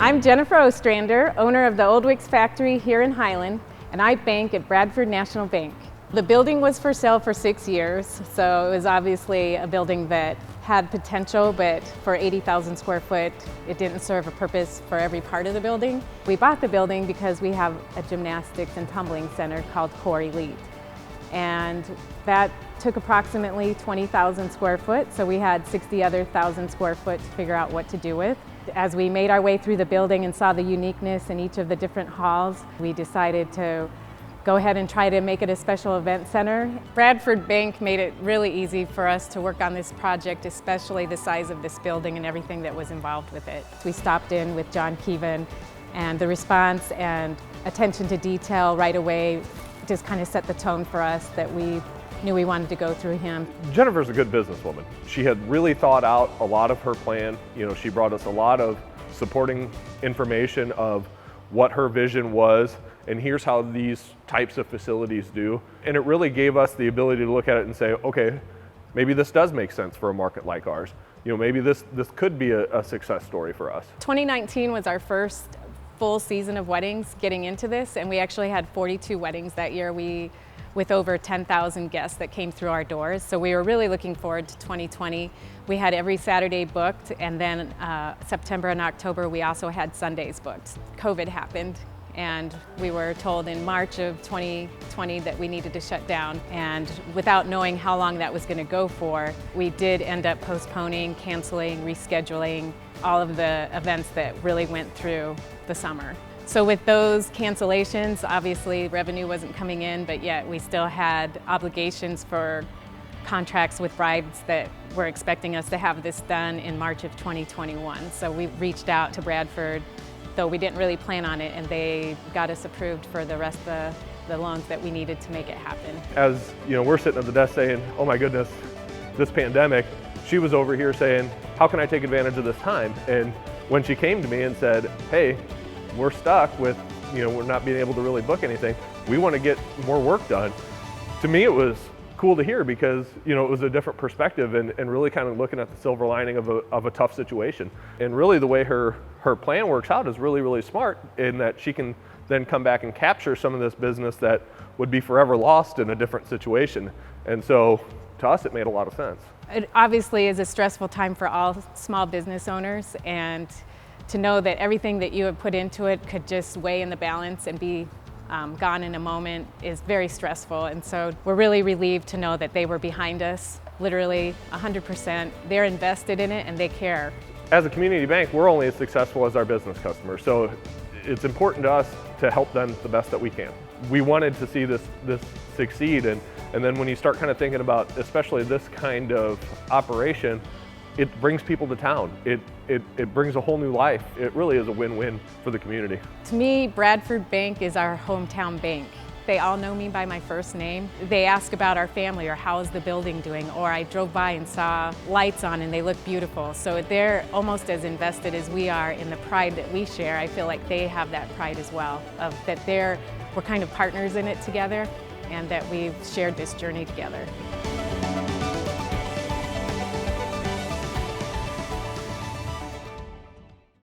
I'm Jennifer Ostrander, owner of the Old Wicks factory here in Highland, and I bank at Bradford National Bank. The building was for sale for 6 years, so it was obviously a building that had potential, but for 80,000 square foot, it didn't serve a purpose for every part of the building. We bought the building because we have a gymnastics and tumbling center called Core Elite. And that took approximately 20,000 square foot, so we had 60 other thousand square foot to figure out what to do with. As we made our way through the building and saw the uniqueness in each of the different halls, we decided to go ahead and try to make it a special event center. Bradford Bank made it really easy for us to work on this project, especially the size of this building and everything that was involved with it. We stopped in with John Keevan, and the response and attention to detail right away just kind of set the tone for us that we knew we wanted to go through him. Jennifer's a good businesswoman. She had really thought out a lot of her plan. She brought us a lot of supporting information of what her vision was, and here's how these types of facilities do. And it really gave us the ability to look at it and say, okay, maybe this does make sense for a market like ours. Maybe this could be a success story for us. 2019 was our first full season of weddings getting into this, and we actually had 42 weddings that year. With over 10,000 guests that came through our doors. So we were really looking forward to 2020. We had every Saturday booked, and then September and October we also had Sundays booked. COVID happened, and we were told in March of 2020 that we needed to shut down. And without knowing how long that was going to go for, we did end up postponing, canceling, rescheduling all of the events that really went through the summer. So with those cancellations, obviously revenue wasn't coming in, but yet we still had obligations for contracts with brides that were expecting us to have this done in March of 2021. So we reached out to Bradford, though we didn't really plan on it, and they got us approved for the rest of the loans that we needed to make it happen. As we're sitting at the desk saying, oh my goodness, this pandemic, she was over here saying, how can I take advantage of this time? And when she came to me and said, hey, we're stuck with, we're not being able to really book anything. We want to get more work done. To me, it was cool to hear because, it was a different perspective and really kind of looking at the silver lining of a tough situation. And really the way her plan works out is really, really smart in that she can then come back and capture some of this business that would be forever lost in a different situation. And so to us, it made a lot of sense. It obviously is a stressful time for all small business owners, and to know that everything that you have put into it could just weigh in the balance and be gone in a moment is very stressful. And so we're really relieved to know that they were behind us, literally 100%. They're invested in it and they care. As a community bank, we're only as successful as our business customers. So it's important to us to help them the best that we can. We wanted to see this succeed, and then when you start kind of thinking about especially this kind of operation, it brings people to town. It brings a whole new life. It really is a win-win for the community. To me, Bradford Bank is our hometown bank. They all know me by my first name. They ask about our family or how is the building doing, or I drove by and saw lights on and they look beautiful. So they're almost as invested as we are in the pride that we share. I feel like they have that pride as well, of that we're kind of partners in it together and that we've shared this journey together.